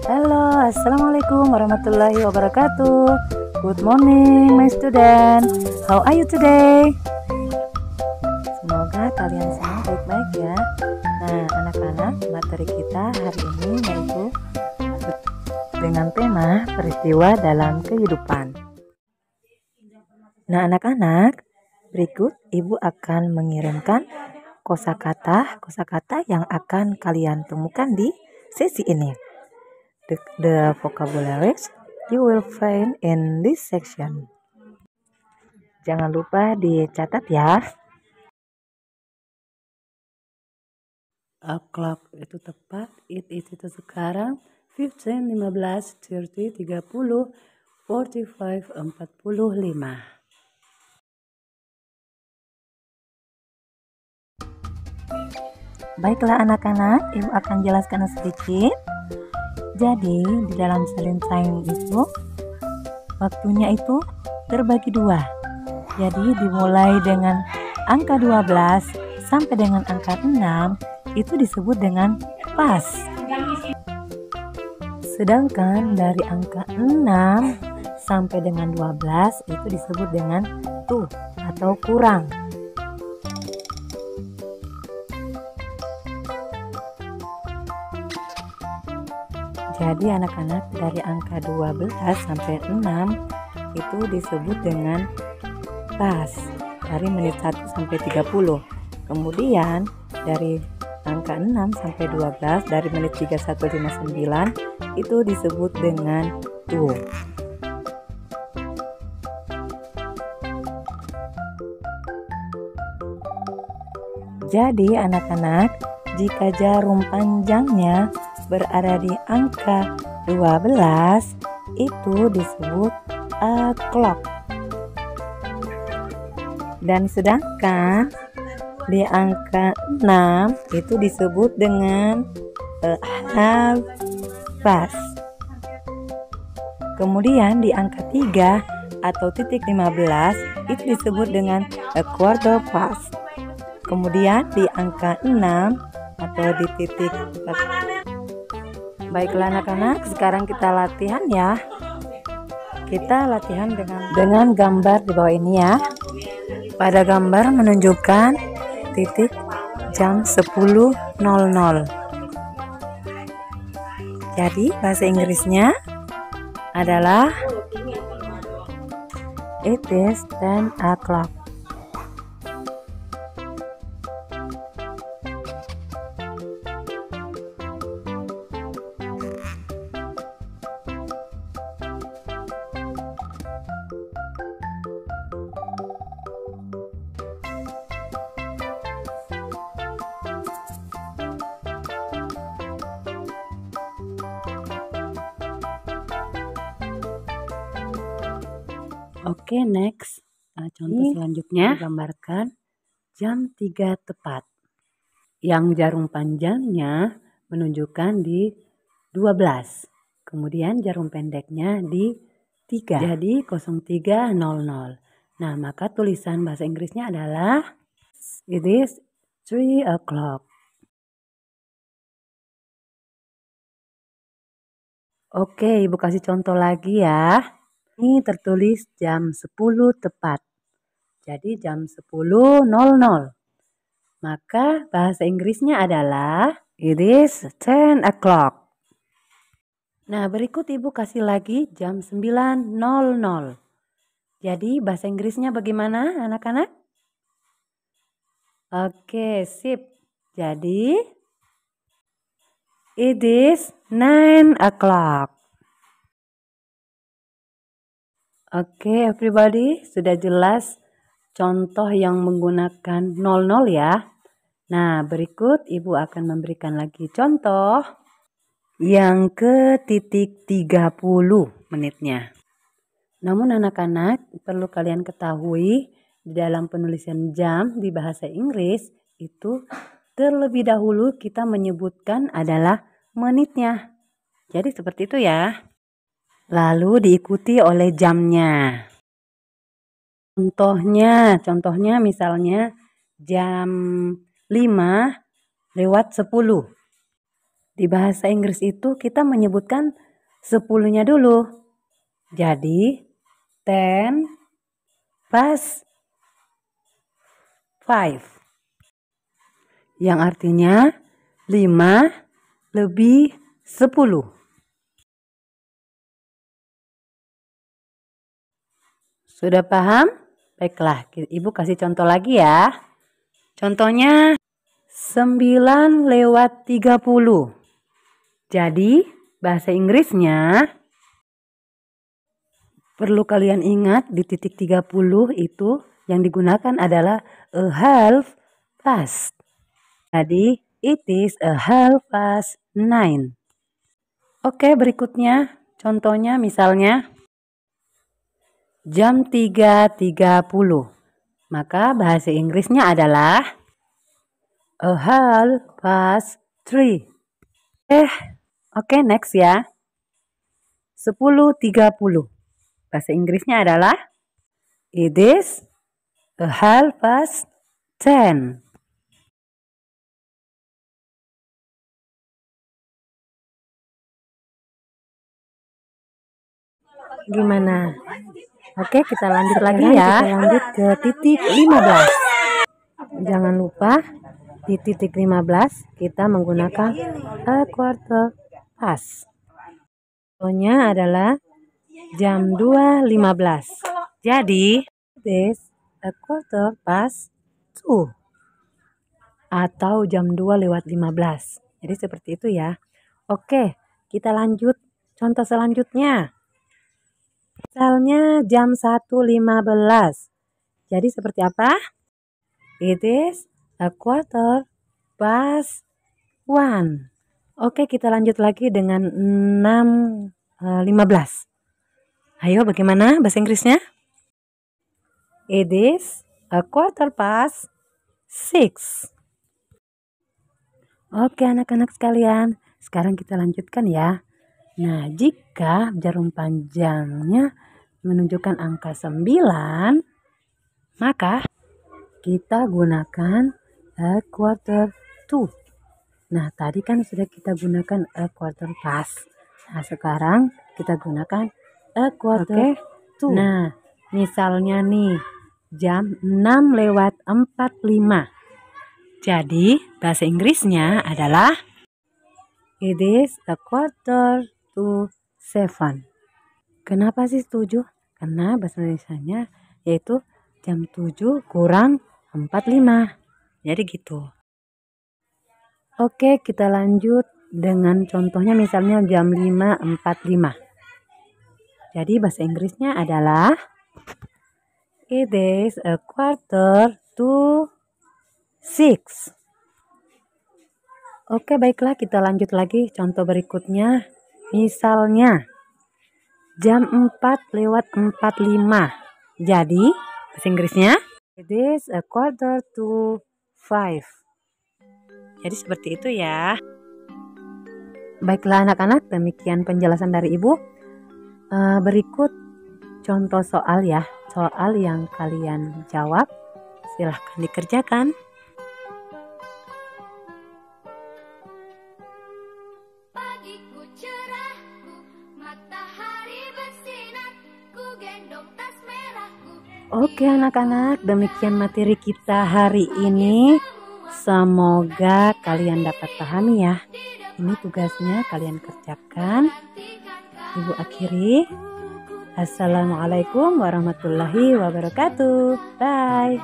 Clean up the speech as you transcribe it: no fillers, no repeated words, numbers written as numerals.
Halo, Assalamualaikum warahmatullahi wabarakatuh. Good morning, my student. How are you today? Semoga kalian semua baik-baik ya. Nah, anak-anak, materi kita hari ini yaitu dengan tema peristiwa dalam kehidupan. Nah, anak-anak, berikut Ibu akan mengirimkan kosakata yang akan kalian temukan di sesi ini. The vocabularies you will find in this section. Jangan lupa dicatat ya. O'clock itu tepat, it is itu sekarang 15, 15, 30, 30, 45, 45. Baiklah anak-anak, Ibu akan jelaskan sedikit. Jadi di dalam Valentine itu waktunya itu terbagi dua. Jadi dimulai dengan angka 12 sampai dengan angka 6 itu disebut dengan pas. Sedangkan dari angka 6 sampai dengan 12 itu disebut dengan tuh atau kurang. Jadi anak-anak dari angka 12 sampai 6 itu disebut dengan pas dari menit 1 sampai 30. Kemudian dari angka 6 sampai 12 dari menit 3159 itu disebut dengan tuh. Jadi anak-anak, jika jarum panjangnya berada di angka 12 itu disebut o'clock. Dan sedangkan di angka 6 itu disebut dengan half past. Kemudian di angka 3 atau titik 15 itu disebut dengan a quarter past. Kemudian di angka 6 atau di titik. Baiklah anak-anak, sekarang kita latihan ya. Kita latihan dengan gambar di bawah ini ya. Pada gambar menunjukkan titik jam 10.00. Jadi bahasa Inggrisnya adalah it is 10 o'clock. Oke, next. Contoh selanjutnya digambarkan jam 3 tepat. Yang jarum panjangnya menunjukkan di 12. Kemudian jarum pendeknya di 3. Jadi 03.00. Nah, maka tulisan bahasa Inggrisnya adalah it is 3 o'clock. Oke, Ibu kasih contoh lagi ya. Ini tertulis jam 10 tepat. Jadi jam 10.00. Maka bahasa Inggrisnya adalah it is 10 o'clock. Nah, berikut Ibu kasih lagi jam 9.00. Jadi bahasa Inggrisnya bagaimana anak-anak? Oke, sip. Jadi it is 9 o'clock. Oke, everybody, sudah jelas contoh yang menggunakan 00 ya. Nah, berikut Ibu akan memberikan lagi contoh yang ke titik 30 menitnya. Namun anak-anak, perlu kalian ketahui di dalam penulisan jam di bahasa Inggris itu terlebih dahulu kita menyebutkan adalah menitnya. Jadi seperti itu ya. Lalu diikuti oleh jamnya. Contohnya misalnya jam 5 lewat 10. Di bahasa Inggris itu kita menyebutkan 10-nya dulu. Jadi 10 plus 5. Yang artinya 5 lebih 10. Sudah paham? Baiklah, Ibu kasih contoh lagi ya. Contohnya 9 lewat 30. Jadi bahasa Inggrisnya perlu kalian ingat di titik 30 itu yang digunakan adalah a half past. Jadi it is a half past 9. Oke, berikutnya contohnya misalnya jam 3.30. Maka bahasa Inggrisnya adalah a half past 3. Oke, next ya. 10.30. Bahasa Inggrisnya adalah it is a half past 10. Gimana? Oke, kita lanjut lagi ya. Kita lanjut ke titik 15. Jangan lupa di titik 15 kita menggunakan a quarter past. Contohnya adalah jam 2.15. Jadi, it is a quarter past 2. Atau jam 2 lewat 15. Jadi seperti itu ya. Oke, kita lanjut contoh selanjutnya. Misalnya jam 1.15. Jadi seperti apa? It is a quarter past 1. Oke, kita lanjut lagi dengan 6.15. Ayo, bagaimana bahasa Inggrisnya? It is a quarter past 6. Oke, anak-anak sekalian. Sekarang kita lanjutkan ya. Nah, jika jarum panjangnya menunjukkan angka 9, maka kita gunakan a quarter to. Nah, tadi kan sudah kita gunakan a quarter past. Nah, sekarang kita gunakan a quarter to. Nah, misalnya nih, jam 6 lewat 45. Jadi, bahasa Inggrisnya adalah it is a quarter to 7. Kenapa sih 7? Karena bahasa Indonesianya yaitu jam 7 kurang 45. Jadi gitu. Oke, kita lanjut dengan contohnya misalnya jam 5.45. Jadi bahasa Inggrisnya adalah it is a quarter to 6. Oke, baiklah, kita lanjut lagi contoh berikutnya. Misalnya jam 4 lewat 45. Jadi bahasa Inggrisnya it is a quarter to 5. Jadi seperti itu ya. Baiklah anak-anak, demikian penjelasan dari Ibu. Berikut contoh soal ya. Soal yang kalian jawab. Silahkan dikerjakan. Pagiku cerahku, matahari bersinar, ku gendong tas merahku. Oke anak-anak, demikian materi kita hari ini. Semoga kalian dapat pahami ya. Ini tugasnya kalian kerjakan. Ibu akhiri. Assalamualaikum warahmatullahi wabarakatuh. Bye.